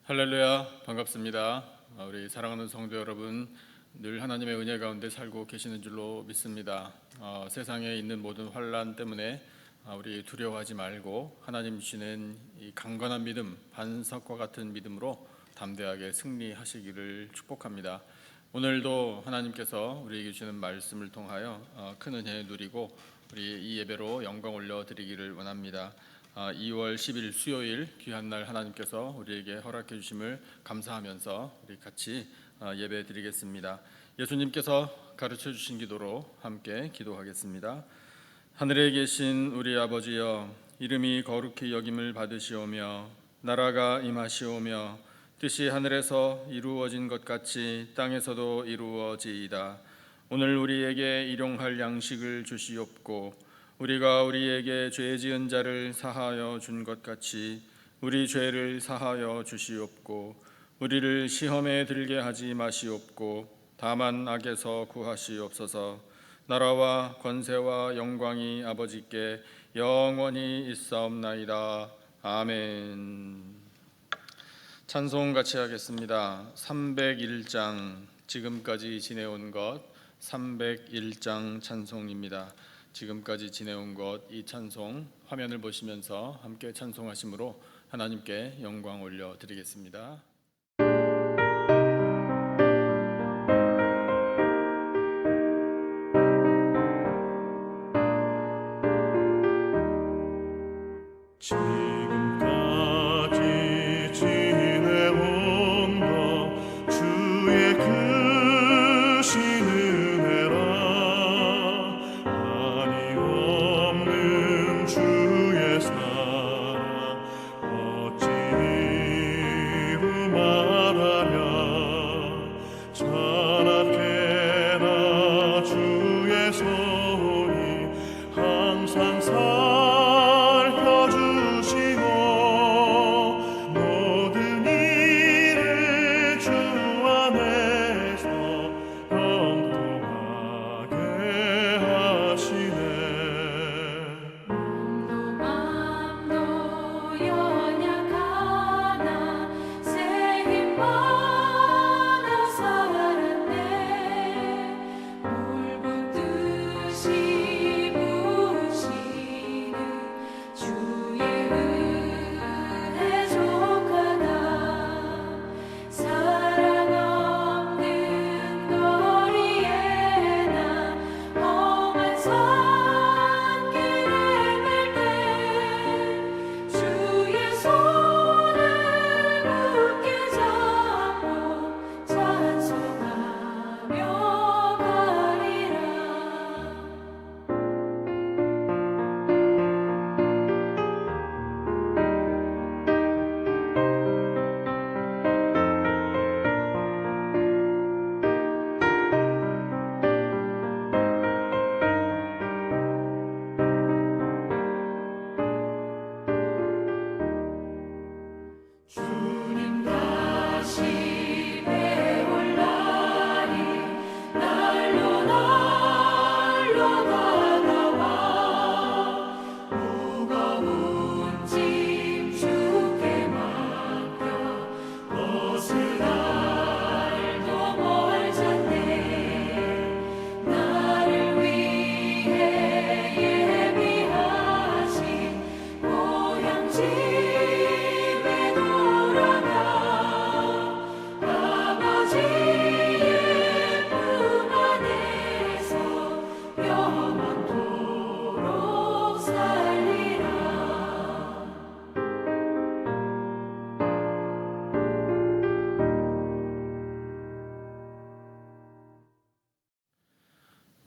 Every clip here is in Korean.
할렐루야, 반갑습니다. 우리 사랑하는 성도 여러분, 늘 하나님의 은혜 가운데 살고 계시는 줄로 믿습니다. 세상에 있는 모든 환난 때문에 우리 두려워하지 말고 하나님 주시는 이 강건한 믿음, 반석과 같은 믿음으로 담대하게 승리하시기를 축복합니다. 오늘도 하나님께서 우리에게 주시는 말씀을 통하여 큰 은혜 누리고 우리 이 예배로 영광 올려드리기를 원합니다. 2월 10일 수요일 귀한 날 하나님께서 우리에게 허락해 주심을 감사하면서 우리 같이 예배 드리겠습니다. 예수님께서 가르쳐 주신 기도로 함께 기도하겠습니다. 하늘에 계신 우리 아버지여, 이름이 거룩히 여김을 받으시오며 나라가 임하시오며 뜻이 하늘에서 이루어진 것 같이 땅에서도 이루어지이다. 오늘 우리에게 일용할 양식을 주시옵고 우리가 우리에게 죄 지은 자를 사하여 준 것 같이 우리 죄를 사하여 주시옵고 우리를 시험에 들게 하지 마시옵고 다만 악에서 구하시옵소서. 나라와 권세와 영광이 아버지께 영원히 있사옵나이다. 아멘. 찬송 같이 하겠습니다. 301장 지금까지 지내온 것 301장 찬송입니다. 지금까지 지내온 것, 이 찬송 화면을 보시면서 함께 찬송하심으로 하나님께 영광 올려드리겠습니다. 지금까지 지내온 것 주의 크신 은혜라. 한이 없는 주의 사랑 어찌 이루 말하랴. 자나깨나 주의 손이 항상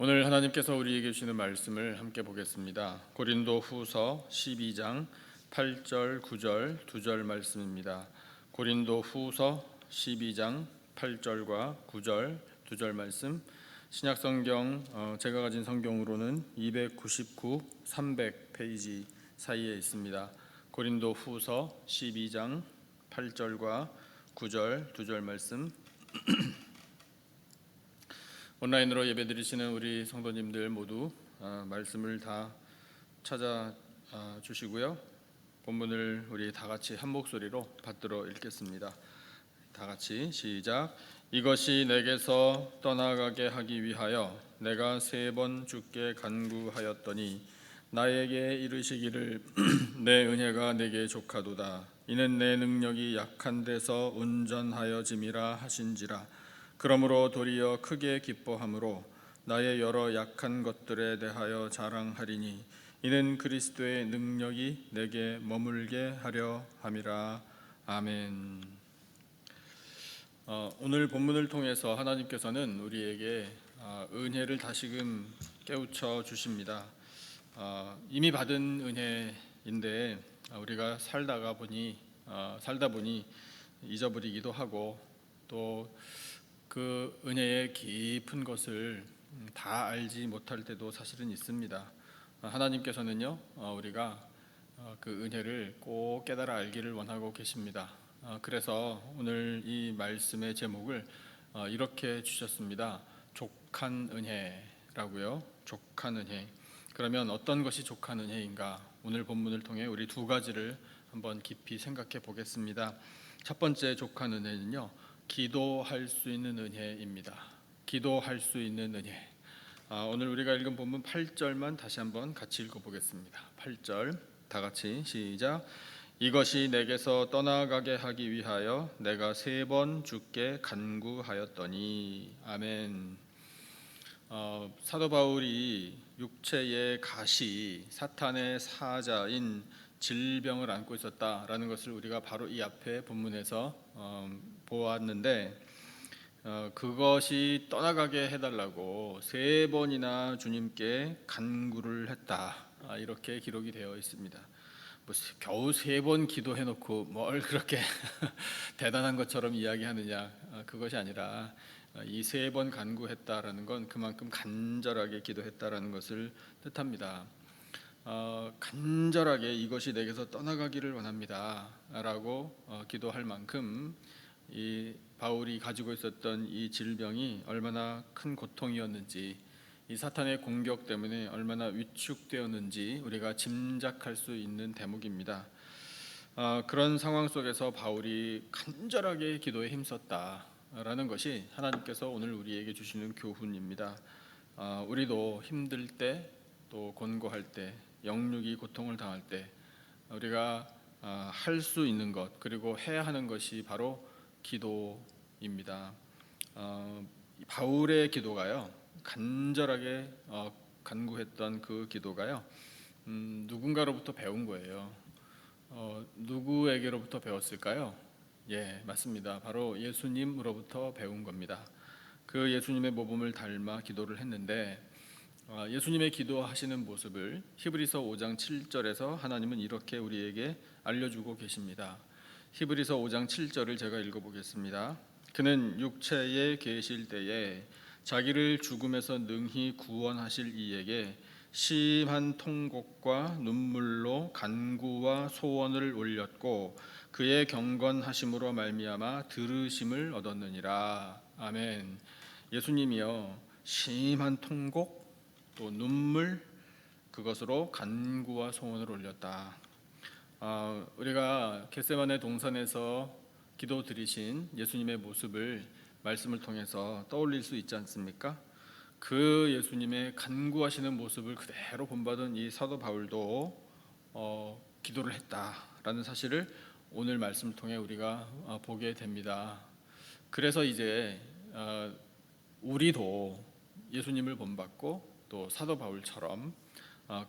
오늘 하나님께서 우리에게 주시는 말씀을 함께 보겠습니다. 고린도 후서 12장 8절 9절 2절 말씀입니다. 고린도 후서 12장 8절과 9절 2절 말씀, 신약성경 제가 가진 성경으로는 299, 300페이지 사이에 있습니다. 고린도 후서 12장 8절과 9절 2절 말씀. 온라인으로 예배드리시는 우리 성도님들 모두 말씀을 다 찾아 주시고요. 본문을 우리 다 같이 한 목소리로 받들어 읽겠습니다. 다 같이 시작. 이것이 내게서 떠나가게 하기 위하여 내가 3번 주께 간구하였더니 나에게 이르시기를 내 은혜가 내게 족하도다. 이는 내 능력이 약한 데서 온전하여짐이라 하신지라. 그러므로 도리어 크게 기뻐함으로 나의 여러 약한 것들에 대하여 자랑하리니 이는 그리스도의 능력이 내게 머물게 하려 함이라. 아멘. 오늘 본문을 통해서 하나님께서는 우리에게 은혜를 다시금 깨우쳐 주십니다. 이미 받은 은혜인데 우리가 살다 보니 잊어버리기도 하고 또 그 은혜의 깊은 것을 다 알지 못할 때도 사실은 있습니다. 하나님께서는요, 우리가 그 은혜를 꼭 깨달아 알기를 원하고 계십니다. 그래서 오늘 이 말씀의 제목을 이렇게 주셨습니다. 족한 은혜라고요. 족한 은혜. 그러면 어떤 것이 족한 은혜인가? 오늘 본문을 통해 우리 2가지를 한번 깊이 생각해 보겠습니다. 첫 번째 족한 은혜는요, 기도할 수 있는 은혜입니다. 기도할 수 있는 은혜. 오늘 우리가 읽은 본문 8절만 다시 한번 같이 읽어보겠습니다. 8절 다 같이 시작. 이것이 내게서 떠나가게 하기 위하여 내가 3번 주께 간구하였더니. 아멘. 사도 바울이 육체의 가시, 사탄의 사자인 질병을 안고 있었다라는 것을 우리가 바로 이 앞에 본문에서 보았는데, 그것이 떠나가게 해달라고 3번이나 주님께 간구를 했다, 이렇게 기록이 되어 있습니다. 뭐 겨우 3번 기도해놓고 뭘 그렇게 대단한 것처럼 이야기하느냐, 그것이 아니라 이 3번 간구했다라는 건 그만큼 간절하게 기도했다라는 것을 뜻합니다. 간절하게 이것이 내게서 떠나가기를 원합니다라고 기도할 만큼 이 바울이 가지고 있었던 이 질병이 얼마나 큰 고통이었는지, 이 사탄의 공격 때문에 얼마나 위축되었는지 우리가 짐작할 수 있는 대목입니다. 그런 상황 속에서 바울이 간절하게 기도에 힘썼다라는 것이 하나님께서 오늘 우리에게 주시는 교훈입니다. 우리도 힘들 때, 또 곤고할 때, 영육이 고통을 당할 때 우리가 할 수 있는 것, 그리고 해야 하는 것이 바로 기도입니다. 바울의 기도가요, 간절하게 간구했던 그 기도가요, 누군가로부터 배운 거예요. 누구에게로부터 배웠을까요? 예, 맞습니다. 바로 예수님으로부터 배운 겁니다. 그 예수님의 모범을 닮아 기도를 했는데, 예수님의 기도하시는 모습을 히브리서 5장 7절에서 하나님은 이렇게 우리에게 알려주고 계십니다. 히브리서 5장 7절을 제가 읽어보겠습니다. 그는 육체에 계실 때에 자기를 죽음에서 능히 구원하실 이에게 심한 통곡과 눈물로 간구와 소원을 올렸고 그의 경건하심으로 말미암아 들으심을 얻었느니라. 아멘. 예수님이요, 심한 통곡 또 눈물, 그것으로 간구와 소원을 올렸다. 우리가 겟세마네 동산에서 기도 드리신 예수님의 모습을 말씀을 통해서 떠올릴 수 있지 않습니까? 그 예수님의 간구하시는 모습을 그대로 본받은 이 사도 바울도 기도를 했다라는 사실을 오늘 말씀을 통해 우리가 보게 됩니다. 그래서 이제 우리도 예수님을 본받고 또 사도 바울처럼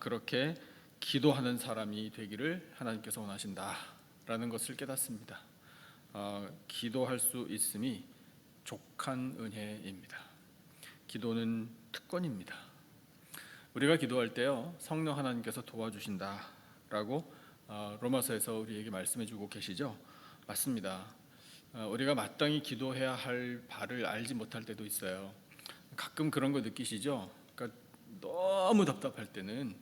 그렇게 기도하는 사람이 되기를 하나님께서 원하신다라는 것을 깨닫습니다. 기도할 수 있음이 족한 은혜입니다. 기도는 특권입니다. 우리가 기도할 때요, 성령 하나님께서 도와주신다라고 로마서에서 우리에게 말씀해주고 계시죠. 맞습니다. 우리가 마땅히 기도해야 할 바를 알지 못할 때도 있어요. 가끔 그런 거 느끼시죠? 그러니까 너무 답답할 때는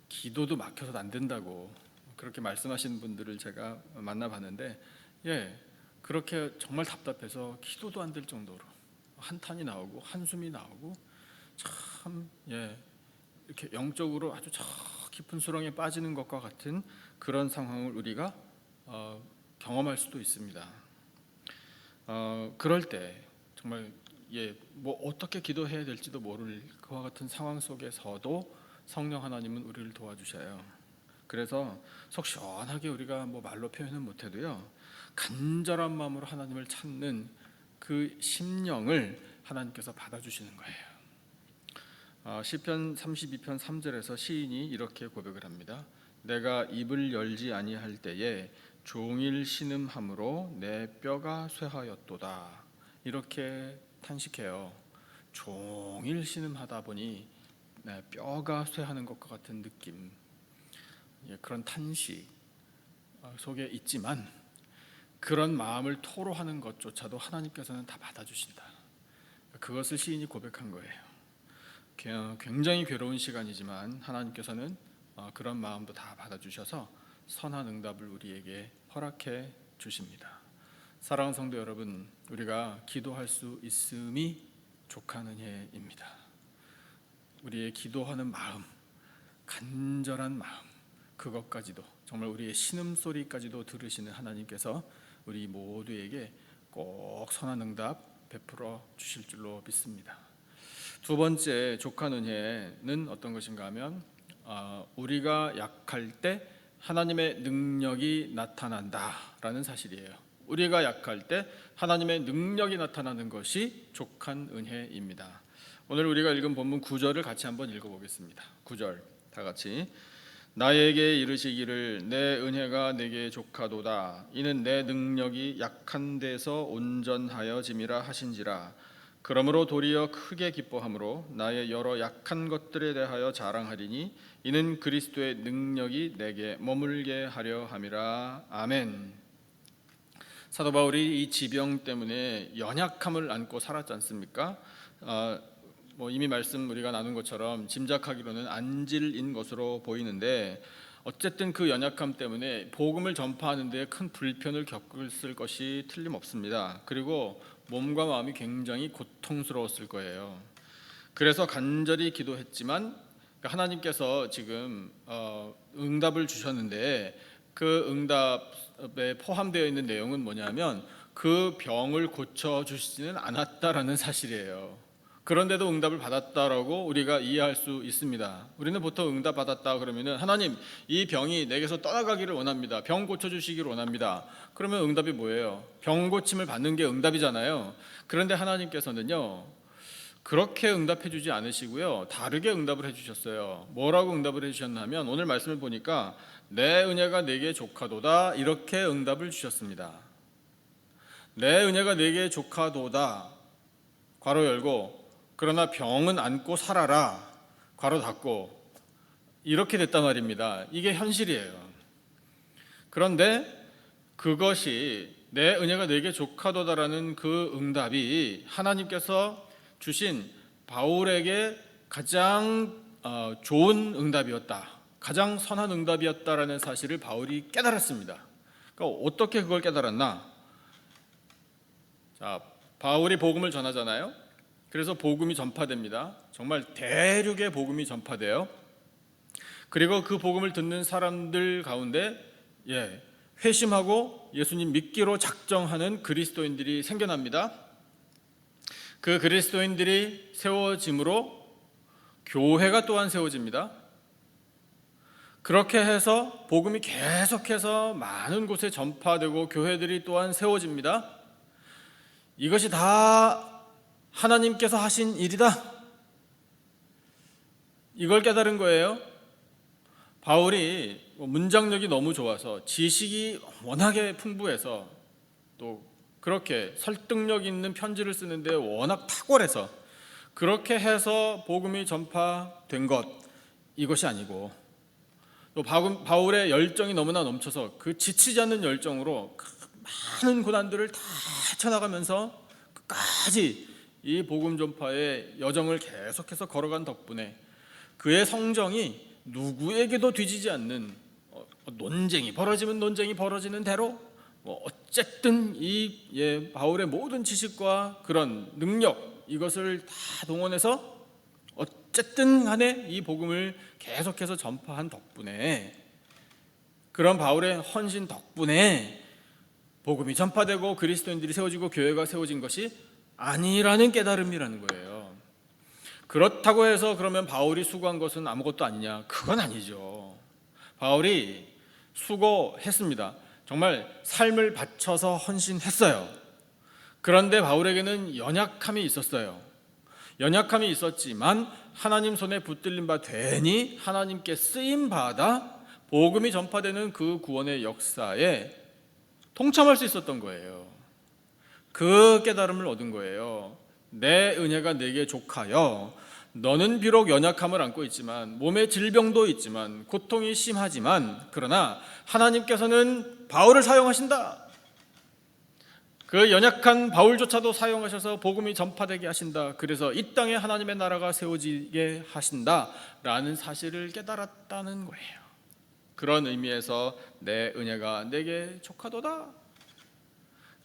기도도 막혀서 안 된다고 그렇게 말씀하시는 분들을 제가 만나봤는데, 예, 그렇게 정말 답답해서 기도도 안 될 정도로 한탄이 나오고 한숨이 나오고 참, 예, 이렇게 영적으로 아주 저 깊은 수렁에 빠지는 것과 같은 그런 상황을 우리가 경험할 수도 있습니다. 그럴 때 정말 뭐 어떻게 기도해야 될지도 모를 그와 같은 상황 속에서도 성령 하나님은 우리를 도와주셔요. 그래서 속 시원하게 우리가 뭐 말로 표현은 못해도요, 간절한 마음으로 하나님을 찾는 그 심령을 하나님께서 받아주시는 거예요. 시편 32편 3절에서 시인이 이렇게 고백을 합니다. 내가 입을 열지 아니할 때에 종일 신음함으로 내 뼈가 쇠하였도다. 이렇게 탄식해요. 종일 신음하다 보니 내 뼈가 쇠하는 것과 같은 느낌, 그런 탄식 속에 있지만 그런 마음을 토로하는 것조차도 하나님께서는 다 받아주신다. 그것을 시인이 고백한 거예요. 굉장히 괴로운 시간이지만 하나님께서는 그런 마음도 다 받아주셔서 선한 응답을 우리에게 허락해 주십니다. 사랑하는 성도 여러분, 우리가 기도할 수 있음이 족한 은혜입니다. 우리의 기도하는 마음, 간절한 마음, 그것까지도 정말 우리의 신음소리까지도 들으시는 하나님께서 우리 모두에게 꼭 선한 응답 베풀어 주실 줄로 믿습니다. 두 번째 족한 은혜는 어떤 것인가 하면 우리가 약할 때 하나님의 능력이 나타난다라는 사실이에요. 우리가 약할 때 하나님의 능력이 나타나는 것이 족한 은혜입니다. 오늘 우리가 읽은 본문 9절을 같이 한번 읽어보겠습니다. 9절 다 같이. 나에게 이르시기를 내 은혜가 내게 족하도다. 이는 내 능력이 약한 데서 온전하여짐이라 하신지라. 그러므로 도리어 크게 기뻐함으로 나의 여러 약한 것들에 대하여 자랑하리니 이는 그리스도의 능력이 내게 머물게 하려 함이라. 아멘. 사도 바울이 이 지병 때문에 연약함을 안고 살았지 않습니까? 이미 말씀 우리가 나눈 것처럼 짐작하기로는 안질인 것으로 보이는데, 어쨌든 그 연약함 때문에 복음을 전파하는 데 큰 불편을 겪었을 것이 틀림없습니다. 그리고 몸과 마음이 굉장히 고통스러웠을 거예요. 그래서 간절히 기도했지만 하나님께서 지금 응답을 주셨는데, 그 응답에 포함되어 있는 내용은 뭐냐면 그 병을 고쳐주시지는 않았다라는 사실이에요. 그런데도 응답을 받았다라고 우리가 이해할 수 있습니다. 우리는 보통 응답 받았다 그러면은 하나님, 이 병이 내게서 떠나가기를 원합니다. 병 고쳐주시기를 원합니다. 그러면 응답이 뭐예요? 병 고침을 받는 게 응답이잖아요. 그런데 하나님께서는요, 그렇게 응답해 주지 않으시고요, 다르게 응답을 해주셨어요. 뭐라고 응답을 해주셨냐면 오늘 말씀을 보니까 내 은혜가 내게 족하도다, 이렇게 응답을 주셨습니다. 내 은혜가 내게 족하도다, 괄호 열고, 그러나 병은 안고 살아라, 괄호 닫고, 이렇게 됐단 말입니다. 이게 현실이에요. 그런데 그것이 내 은혜가 내게 족하도다라는 그 응답이 하나님께서 주신 바울에게 가장 좋은 응답이었다, 가장 선한 응답이었다라는 사실을 바울이 깨달았습니다. 그러니까 어떻게 그걸 깨달았나? 자, 바울이 복음을 전하잖아요. 그래서 복음이 전파됩니다. 정말 대륙의 복음이 전파돼요. 그리고 그 복음을 듣는 사람들 가운데 회심하고 예수님 믿기로 작정하는 그리스도인들이 생겨납니다. 그 그리스도인들이 세워짐으로 교회가 또한 세워집니다. 그렇게 해서 복음이 계속해서 많은 곳에 전파되고 교회들이 또한 세워집니다. 이것이 다 하나님께서 하신 일이다, 이걸 깨달은 거예요. 바울이 문장력이 너무 좋아서, 지식이 워낙에 풍부해서, 또 그렇게 설득력 있는 편지를 쓰는데 워낙 탁월해서 그렇게 해서 복음이 전파된 것, 이것이 아니고, 또 바울의 열정이 너무나 넘쳐서 그 지치지 않는 열정으로 많은 고난들을 다 헤쳐나가면서 끝까지 이 복음 전파의 여정을 계속해서 걸어간 덕분에 그의 성정이 누구에게도 뒤지지 않는, 논쟁이 벌어지면 논쟁이 벌어지는 대로 어쨌든 이 바울의 모든 지식과 그런 능력, 이것을 다 동원해서 어쨌든 간에 이 복음을 계속해서 전파한 덕분에, 그런 바울의 헌신 덕분에 복음이 전파되고 그리스도인들이 세워지고 교회가 세워진 것이 아니라는 깨달음이라는 거예요. 그렇다고 해서 그러면 바울이 수고한 것은 아무것도 아니냐? 그건 아니죠. 바울이 수고했습니다. 정말 삶을 바쳐서 헌신했어요. 그런데 바울에게는 연약함이 있었어요. 연약함이 있었지만 하나님 손에 붙들린 바 되니 하나님께 쓰임 받아 복음이 전파되는 그 구원의 역사에 동참할 수 있었던 거예요. 그 깨달음을 얻은 거예요. 내 은혜가 내게 족하여 너는 비록 연약함을 안고 있지만 몸에 질병도 있지만 고통이 심하지만 그러나 하나님께서는 바울을 사용하신다. 그 연약한 바울조차도 사용하셔서 복음이 전파되게 하신다. 그래서 이 땅에 하나님의 나라가 세워지게 하신다라는 사실을 깨달았다는 거예요. 그런 의미에서 내 은혜가 내게 족하도다.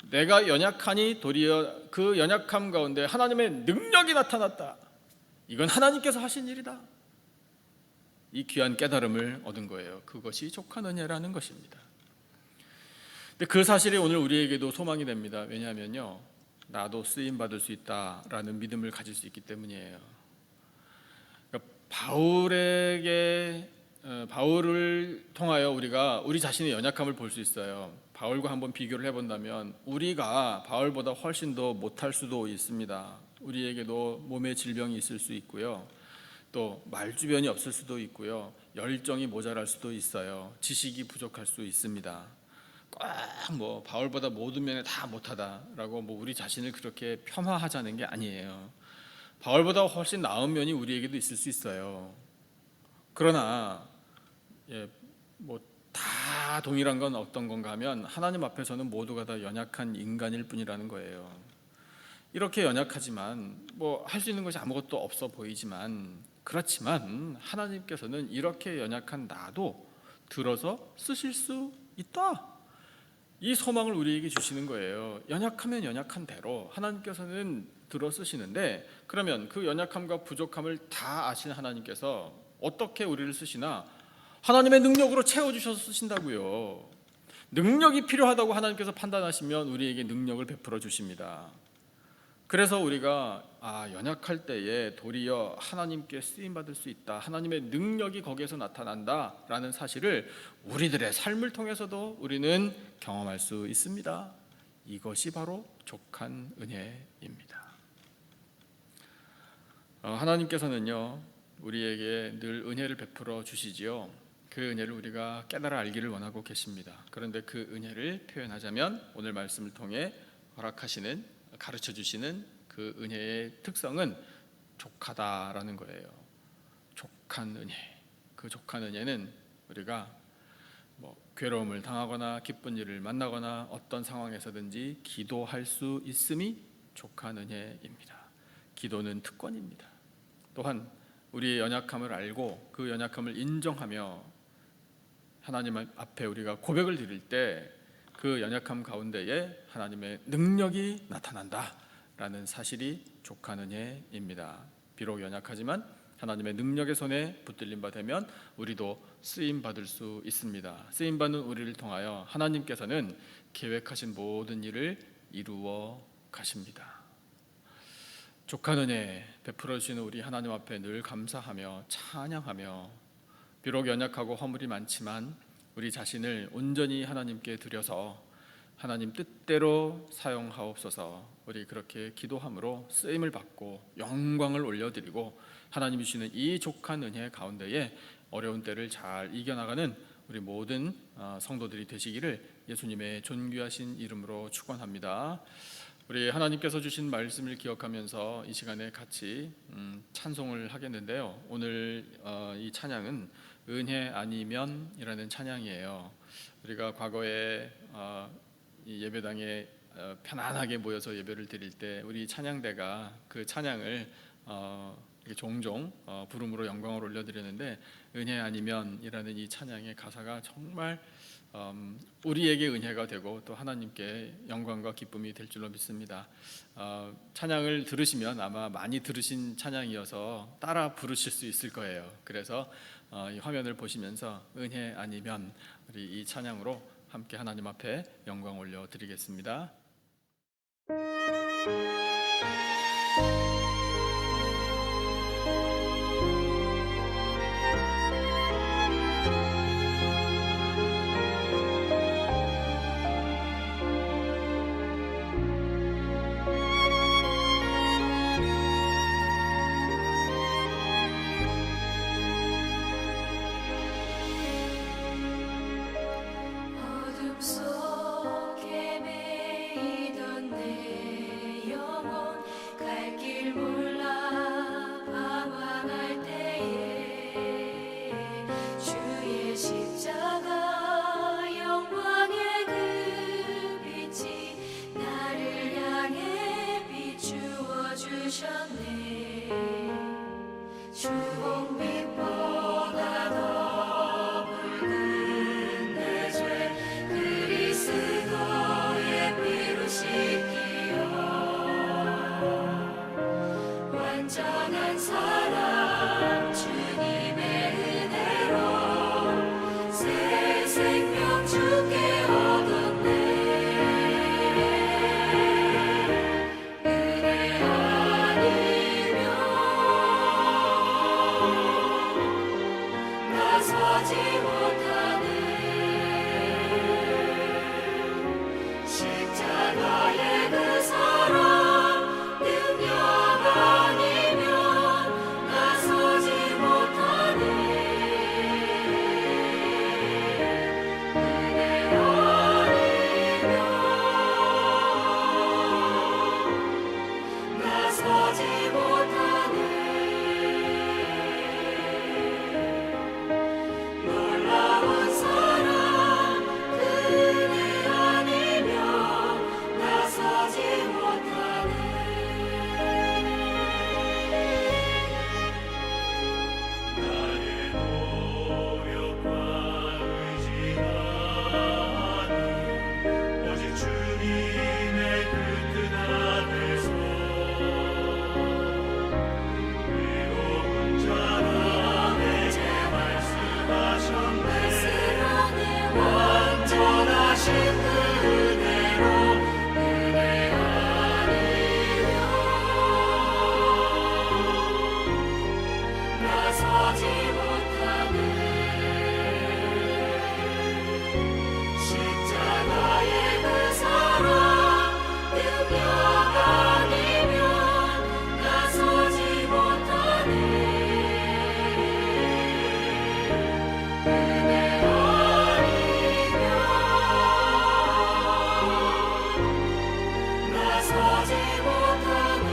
내가 연약하니 도리어 그 연약함 가운데 하나님의 능력이 나타났다. 이건 하나님께서 하신 일이다. 이 귀한 깨달음을 얻은 거예요. 그것이 족한 은혜라는 것입니다. 근데 그 사실이 오늘 우리에게도 소망이 됩니다. 왜냐하면요, 나도 쓰임 받을 수 있다라는 믿음을 가질 수 있기 때문이에요. 그러니까 바울을 통하여 우리가 우리 자신의 연약함을 볼 수 있어요. 바울과 한번 비교를 해본다면 우리가 바울보다 훨씬 더 못할 수도 있습니다. 우리에게도 몸에 질병이 있을 수 있고요. 또 말주변이 없을 수도 있고요. 열정이 모자랄 수도 있어요. 지식이 부족할 수 있습니다. 꼭 뭐 바울보다 모든 면에 다 못하다라고 뭐 우리 자신을 그렇게 폄하하자는 게 아니에요. 바울보다 훨씬 나은 면이 우리에게도 있을 수 있어요. 그러나 뭐 다 동일한 건 어떤 건가 하면 하나님 앞에서는 모두가 다 연약한 인간일 뿐이라는 거예요. 이렇게 연약하지만 뭐 할 수 있는 것이 아무것도 없어 보이지만 그렇지만 하나님께서는 이렇게 연약한 나도 들어서 쓰실 수 있다. 이 소망을 우리에게 주시는 거예요. 연약하면 연약한 대로 하나님께서는 들어 쓰시는데 그러면 그 연약함과 부족함을 다 아시는 하나님께서 어떻게 우리를 쓰시나? 하나님의 능력으로 채워주셔서 쓰신다고요. 능력이 필요하다고 하나님께서 판단하시면 우리에게 능력을 베풀어 주십니다. 그래서 우리가 연약할 때에 도리어 하나님께 쓰임받을 수 있다. 하나님의 능력이 거기에서 나타난다라는 사실을 우리들의 삶을 통해서도 우리는 경험할 수 있습니다. 이것이 바로 족한 은혜입니다. 하나님께서는요, 우리에게 늘 은혜를 베풀어 주시지요. 그 은혜를 우리가 깨달아 알기를 원하고 계십니다. 그런데 그 은혜를 표현하자면 오늘 말씀을 통해 가르쳐 주시는 그 은혜의 특성은 족하다라는 거예요. 족한 은혜. 그 족한 은혜는 우리가 괴로움을 당하거나 기쁜 일을 만나거나 어떤 상황에서든지 기도할 수 있음이 족한 은혜입니다. 기도는 특권입니다. 또한 우리의 연약함을 알고 그 연약함을 인정하며 하나님 앞에 우리가 고백을 드릴 때 그 연약함 가운데에 하나님의 능력이 나타난다라는 사실이 족한 은혜입니다. 비록 연약하지만 하나님의 능력의 손에 붙들림 바 되면 우리도 쓰임 받을 수 있습니다. 쓰임 받는 우리를 통하여 하나님께서는 계획하신 모든 일을 이루어 가십니다. 족한 은혜 베풀어 주시는 우리 하나님 앞에 늘 감사하며 찬양하며 비록 연약하고 허물이 많지만 우리 자신을 온전히 하나님께 드려서 하나님 뜻대로 사용하옵소서. 우리 그렇게 기도함으로 쓰임을 받고 영광을 올려드리고 하나님이 주시는 이 족한 은혜 가운데에 어려운 때를 잘 이겨나가는 우리 모든 성도들이 되시기를 예수님의 존귀하신 이름으로 축원합니다. 우리 하나님께서 주신 말씀을 기억하면서 이 시간에 같이 찬송을 하겠는데요. 오늘 이 찬양은 은혜 아니면이라는 찬양이에요. 우리가 과거에 이 예배당에 편안하게 모여서 예배를 드릴 때 우리 찬양대가 그 찬양을 종종 부름으로 영광을 올려드렸는데 은혜 아니면이라는 이 찬양의 가사가 정말 우리에게 은혜가 되고 또 하나님께 영광과 기쁨이 될 줄로 믿습니다. 찬양을 들으시면 아마 많이 들으신 찬양이어서 따라 부르실 수 있을 거예요. 그래서 이 화면을 보시면서 은혜 아니면 우리 이 찬양으로 함께 하나님 앞에 영광 올려드리겠습니다. 어둠 속에 매이던 내 영혼 갈 길 몰라 방황할 때에 주의 십자가 영광의 그 빛이 나를 향해 비추어 주셨네. 주홍빛보다 더 붉은 내 죄 그리스도의 피로 씻기어 완전한 사랑 주님의 은혜로 새 생명 주께 얻었네. 은혜 아니면 나서지 못하네. 십자가의 그 사랑 능력 아니면 나서지 못하네. 은혜 아니면 나서지 못하네. 놀라운 사랑 그 은혜 아니면 나서지 못하네. 나의 노력과 의지가 아닌 오직 주님의 그 뜻 안에서 외로운 자라에 말씀하셨네. 완전하신 그 은혜로 은혜 아니면 나서지 못하네. 십자가의 그 사랑 능력 아니면 나서지 못하네. 은혜 아니면 나서지 못하네.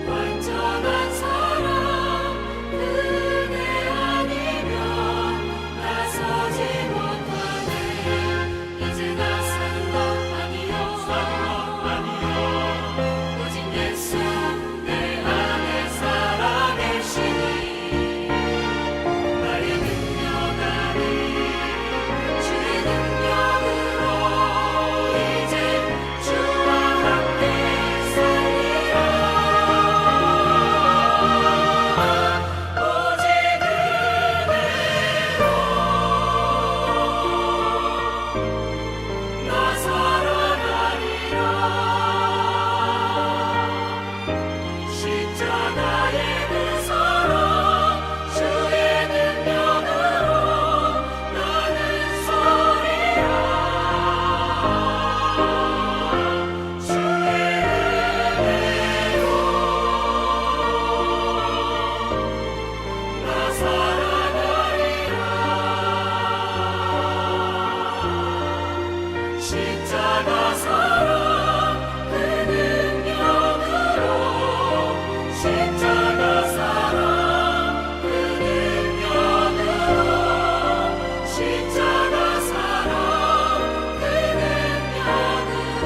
완전한 사랑 은혜 아니면 나서지 못하네. 이제 나 사는 것 아니요 오직 예수 내 안에 살아계시니 나의 능력 아닌 주의 능력으로 이제 주와 함께 살리라. 오직 은혜로 나 살아가리라. 십자가의 그 사랑 주의 능력으로 나는 서리라. 주의 은혜로 나 살아가리라. 십자가 사랑 그 능력으로 십자가 사랑 그 능력으로 십자가 사랑 그 능력으로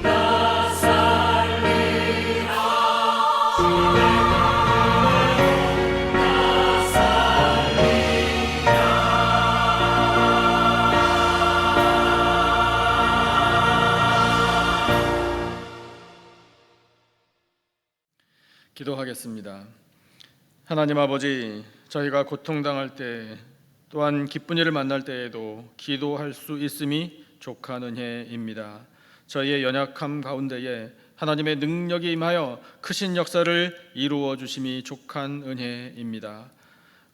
나 살리라. 주의 나 기도하겠습니다. 하나님 아버지, 저희가 고통당할 때 또한 기쁜 일을 만날 때에도 기도할 수 있음이 족한 은혜입니다. 저희의 연약함 가운데에 하나님의 능력이 임하여 크신 역사를 이루어 주심이 족한 은혜입니다.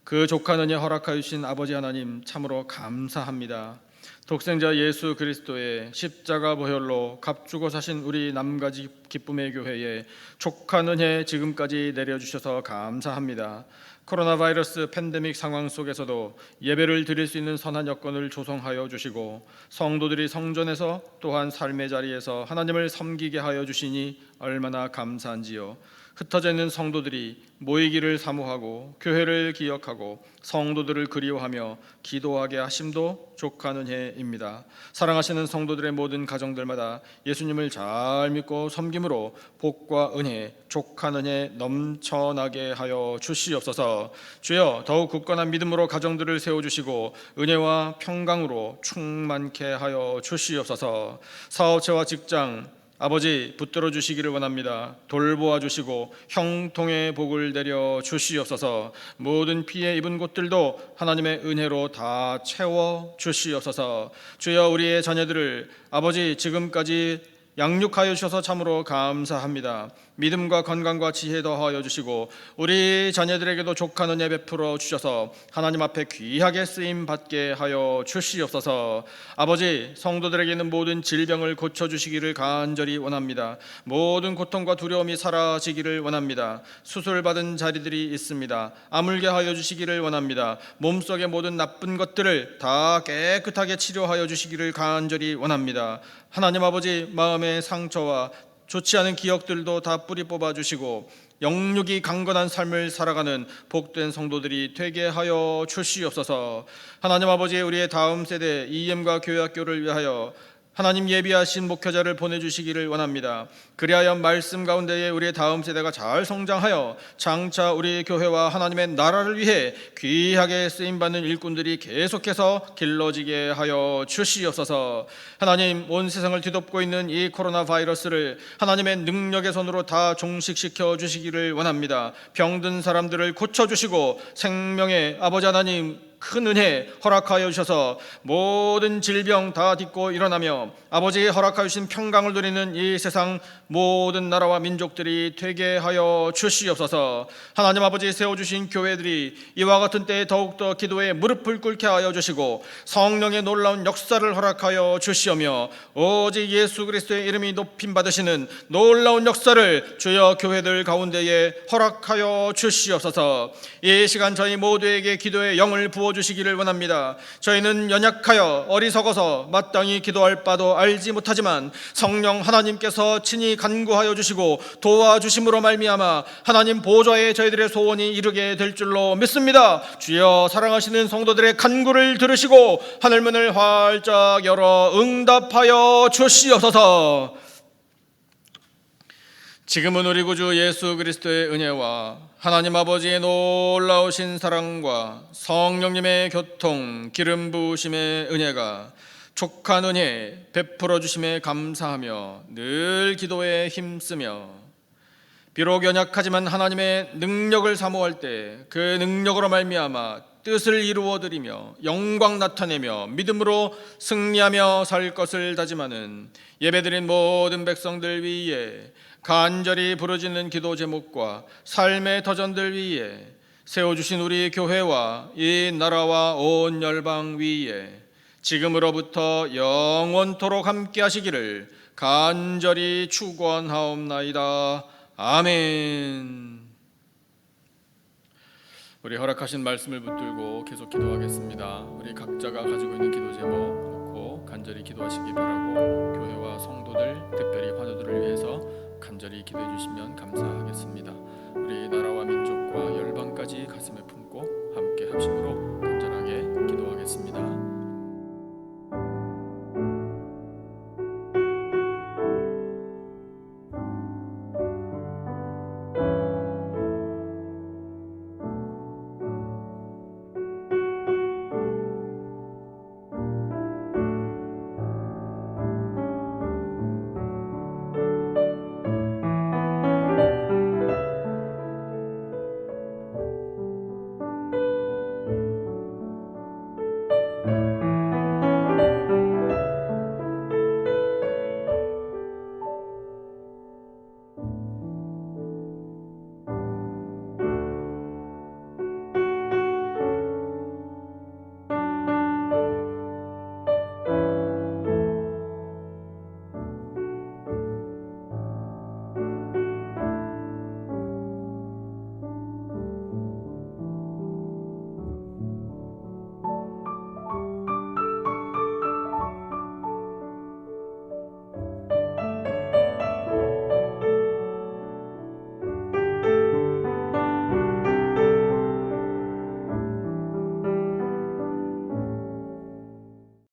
그 족한 은혜 허락하여 주신 아버지 하나님 참으로 감사합니다. 독생자 예수 그리스도의 십자가 보혈로 값주고 사신 우리 남가지 기쁨의 교회에 족한 은혜 지금까지 내려주셔서 감사합니다. 코로나 바이러스 팬데믹 상황 속에서도 예배를 드릴 수 있는 선한 여건을 조성하여 주시고 성도들이 성전에서 또한 삶의 자리에서 하나님을 섬기게 하여 주시니 얼마나 감사한지요. 흩어져 있는 성도들이 모이기를 사모하고 교회를 기억하고 성도들을 그리워하며 기도하게 하심도 족한 은혜입니다. 사랑하시는 성도들의 모든 가정들마다 예수님을 잘 믿고 섬김으로 복과 은혜, 족한 은혜 넘쳐나게 하여 주시옵소서. 주여, 더욱 굳건한 믿음으로 가정들을 세워주시고 은혜와 평강으로 충만케 하여 주시옵소서. 사업체와 직장 아버지 붙들어 주시기를 원합니다. 돌보아 주시고 형통의 복을 내려 주시옵소서. 모든 피해 입은 곳들도 하나님의 은혜로 다 채워 주시옵소서. 주여, 우리의 자녀들을 아버지 지금까지 양육하여 주셔서 참으로 감사합니다. 믿음과 건강과 지혜 더하여 주시고 우리 자녀들에게도 족한 은혜 베풀어 주셔서 하나님 앞에 귀하게 쓰임 받게 하여 주시옵소서. 아버지, 성도들에게 있는 모든 질병을 고쳐 주시기를 간절히 원합니다. 모든 고통과 두려움이 사라지기를 원합니다. 수술받은 자리들이 있습니다. 아물게 하여 주시기를 원합니다. 몸속의 모든 나쁜 것들을 다 깨끗하게 치료하여 주시기를 간절히 원합니다. 하나님 아버지, 마음의 상처와 좋지 않은 기억들도 다 뿌리 뽑아 주시고 영육이 강건한 삶을 살아가는 복된 성도들이 되게 하여 주시옵소서. 하나님 아버지, 우리의 다음 세대 EM과 교회학교를 위하여 하나님 예비하신 목회자를 보내주시기를 원합니다. 그리하여 말씀 가운데에 우리의 다음 세대가 잘 성장하여 장차 우리 교회와 하나님의 나라를 위해 귀하게 쓰임받는 일꾼들이 계속해서 길러지게 하여 주시옵소서. 하나님, 온 세상을 뒤덮고 있는 이 코로나 바이러스를 하나님의 능력의 손으로 다 종식시켜 주시기를 원합니다. 병든 사람들을 고쳐주시고 생명의 아버지 하나님 큰 은혜 허락하여 주셔서 모든 질병 다 딛고 일어나며 아버지 허락하여 주신 평강을 누리는 이 세상 모든 나라와 민족들이 되게 하여 주시옵소서. 하나님 아버지, 세워주신 교회들이 이와 같은 때에 더욱더 기도에 무릎을 꿇게 하여 주시고 성령의 놀라운 역사를 허락하여 주시오며 오직 예수 그리스도의 이름이 높임 받으시는 놀라운 역사를 주여 교회들 가운데에 허락하여 주시옵소서. 이 시간 저희 모두에게 기도의 영을 부어주시기를 원합니다. 저희는 연약하여 어리석어서 마땅히 기도할 바도 알지 못하지만 성령 하나님께서 친히 간구하여 주시고 도와주심으로 말미암아 하나님 보좌에 저희들의 소원이 이루게 될 줄로 믿습니다. 주여, 사랑하시는 성도들의 간구를 들으시고 하늘문을 활짝 열어 응답하여 주시옵소서. 지금은 우리 구주 예수 그리스도의 은혜와 하나님 아버지의 놀라우신 사랑과 성령님의 교통 기름 부으심의 은혜가 족한 은혜 베풀어 주심에 감사하며 늘 기도에 힘쓰며 비록 연약하지만 하나님의 능력을 사모할 때 그 능력으로 말미암아 뜻을 이루어드리며 영광 나타내며 믿음으로 승리하며 살 것을 다짐하는 예배드린 모든 백성들 위에 간절히 부르짖는 기도 제목과 삶의 터전들 위에 세워주신 우리 교회와 이 나라와 온 열방 위에 지금으로부터 영원토록 함께 하시기를 간절히 축원하옵나이다. 아멘. 우리 허락하신 말씀을 붙들고 계속 기도하겠습니다. 우리 각자가 가지고 있는 기도 제목 놓고 간절히 기도하시기 바라고 교회와 성도들, 특별히 환우들을 위해서 간절히 기도해 주시면 감사하겠습니다.